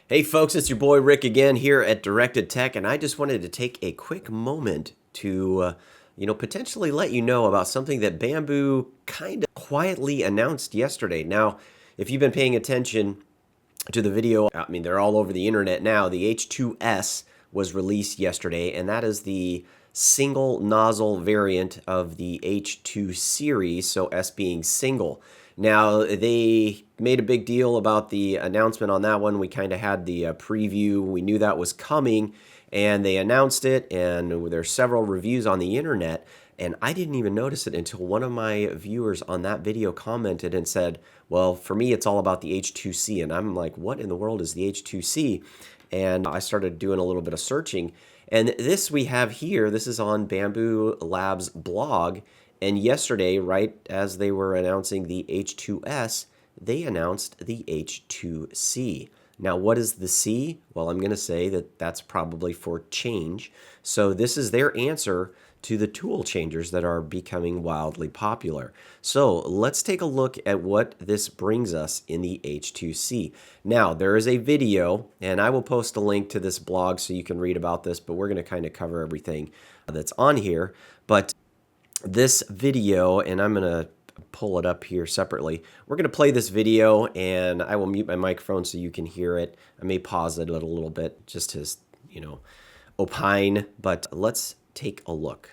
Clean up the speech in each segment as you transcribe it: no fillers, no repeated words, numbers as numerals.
Hey folks, it's your boy Rick again here at Directed Tech, and I just wanted to take a quick moment to, potentially let you know about something that Bambu kind of quietly announced yesterday. Now, if you've been paying attention to the video, I mean, they're all over the internet now. The H2S was released yesterday, and that is the single nozzle variant of the H2 series, so S being single. Now, they made a big deal about the announcement on that one. We kind of had the preview. We knew that was coming, and they announced it, and there's several reviews on the internet, and I didn't even notice it until one of my viewers on that video commented and said, well, for me, it's all about the H2C. And I'm like, what in the world is the H2C? And I started doing a little bit of searching. And this we have here, this is on Bambu Labs blog. And yesterday, right as they were announcing the H2S, they announced the H2C. Now, what is the C? Well, I'm going to say that that's probably for change. So this is their answer to the tool changers that are becoming wildly popular. So let's take a look at what this brings us in the H2C. Now, there is a video, and I will post a link to this blog so you can read about this, but we're going to kind of cover everything that's on here. But this video, and I'm going to pull it up here separately. We're going to play this video, and I will mute my microphone so you can hear it. I may pause it a little bit just to, opine, but let's take a look.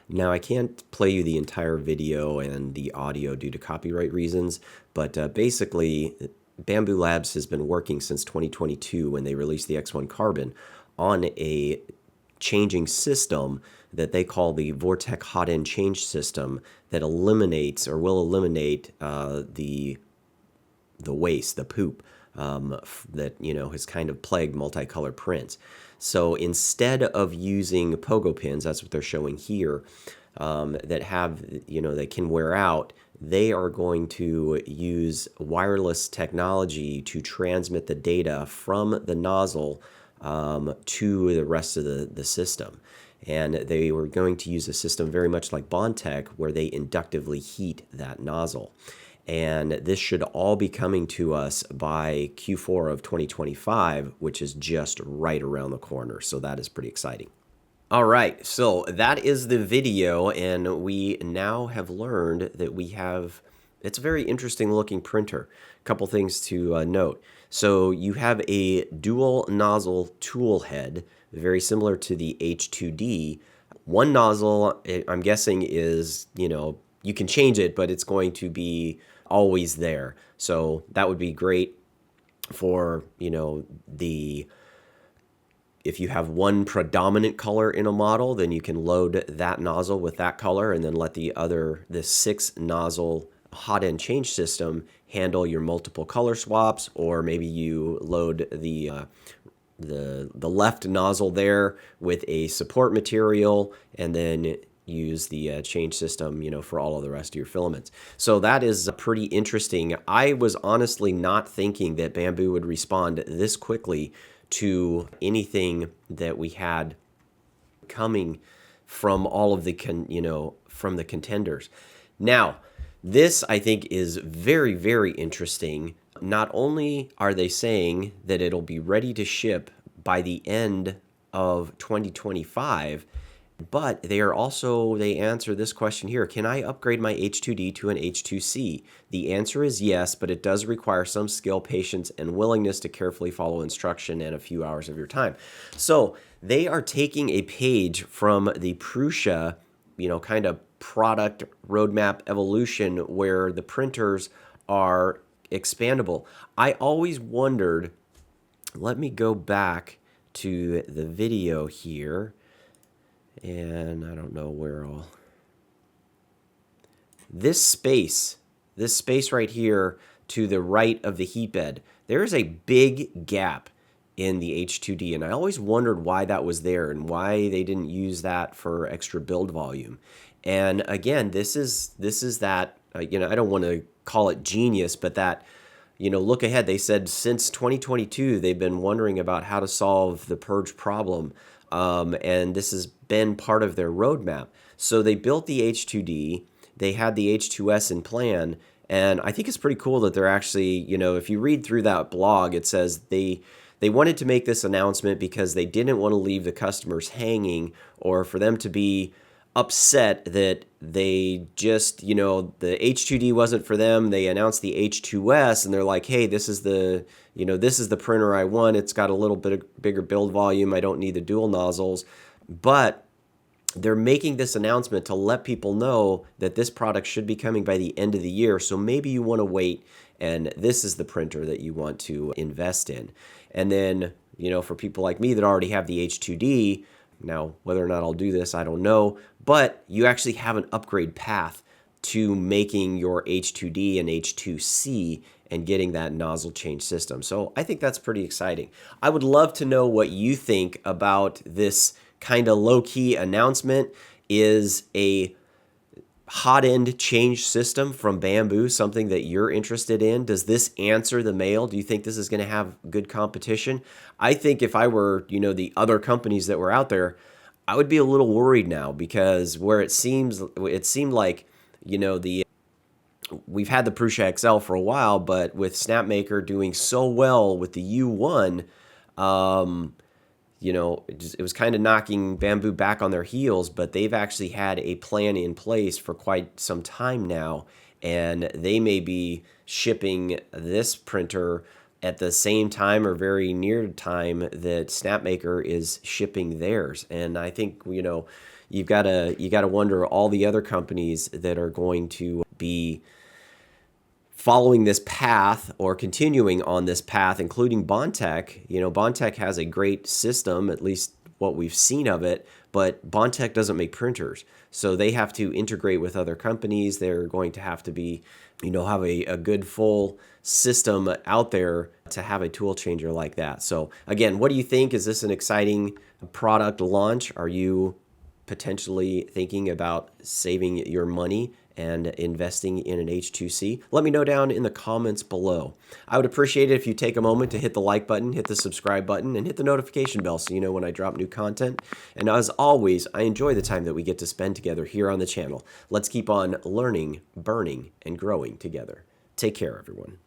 Now, I can't play you the entire video and the audio due to copyright reasons, but basically, Bambu Labs has been working since 2022 when they released the X1 Carbon on a changing system that they call the Vortek Hotend change system that eliminates or will eliminate the waste, the poop that has kind of plagued multicolored prints. So instead of using pogo pins, that's what they're showing here, that have they can wear out. They are going to use wireless technology to transmit the data from the nozzle to the rest of the system. And they were going to use a system very much like Vortek, where they inductively heat that nozzle. And this should all be coming to us by Q4 of 2025, which is just right around the corner. So that is pretty exciting. All right, so that is the video, and we now have learned that it's a very interesting looking printer. A couple things to note. So you have a dual nozzle tool head, very similar to the H2D. One nozzle, I'm guessing, is, you can change it, but it's going to be always there. So that would be great for, if you have one predominant color in a model, then you can load that nozzle with that color and then let the 6 nozzle hot end change system handle your multiple color swaps, or maybe you load the left nozzle there with a support material and then use the change system, for all of the rest of your filaments. So that is pretty interesting. I was honestly not thinking that Bambu would respond this quickly to anything that we had coming from all of the from the contenders. Now, this I think is very, very interesting. Not only are they saying that it'll be ready to ship by the end of 2025, but they answer this question here. Can I upgrade my H2D to an H2C? The answer is yes, but it does require some skill, patience, and willingness to carefully follow instruction and a few hours of your time. So they are taking a page from the Prusa, kind of product roadmap evolution where the printers are expandable. I always wondered, let me go back to the video here. And I don't know where this space right here to the right of the heat bed, there is a big gap in the H2D. And I always wondered why that was there and why they didn't use that for extra build volume. And again, this is that, I don't want to call it genius, but that, look ahead. They said since 2022, they've been wondering about how to solve the purge problem. And this has been part of their roadmap. So they built the H2D, they had the H2S in plan, and I think it's pretty cool that they're actually, if you read through that blog, it says they they wanted to make this announcement because they didn't want to leave the customers hanging, or for them to be upset that they just, the H2D wasn't for them. They announced the H2S and they're like, hey, this is the printer I want. It's got a little bit bigger build volume. I don't need the dual nozzles. But they're making this announcement to let people know that this product should be coming by the end of the year. So maybe you want to wait, and this is the printer that you want to invest in. And then, for people like me that already have the H2D, now, whether or not I'll do this, I don't know, but you actually have an upgrade path to making your H2D and H2C and getting that nozzle change system. So I think that's pretty exciting. I would love to know what you think about this kind of low-key announcement. Is a hot end change system from Bambu something that you're interested in? Does this answer the mail? Do you think this is going to have good competition? I think if I were, the other companies that were out there, I would be a little worried now, because where it seemed like, we've had the Prusa XL for a while, but with Snapmaker doing so well with the U1, it was kind of knocking Bambu back on their heels, but they've actually had a plan in place for quite some time now, and they may be shipping this printer at the same time or very near time that Snapmaker is shipping theirs. And I think, you've got to wonder all the other companies that are going to be following this path or continuing on this path, including Vortek. Vortek has a great system, at least what we've seen of it, but Vortek doesn't make printers. So they have to integrate with other companies. They're going to have to be, have a good full system out there to have a tool changer like that. So again, what do you think? Is this an exciting product launch? Are you potentially thinking about saving your money and investing in an H2C? Let me know down in the comments below. I would appreciate it if you take a moment to hit the like button, hit the subscribe button, and hit the notification bell so you know when I drop new content. And as always, I enjoy the time that we get to spend together here on the channel. Let's keep on learning, burning, and growing together. Take care, everyone.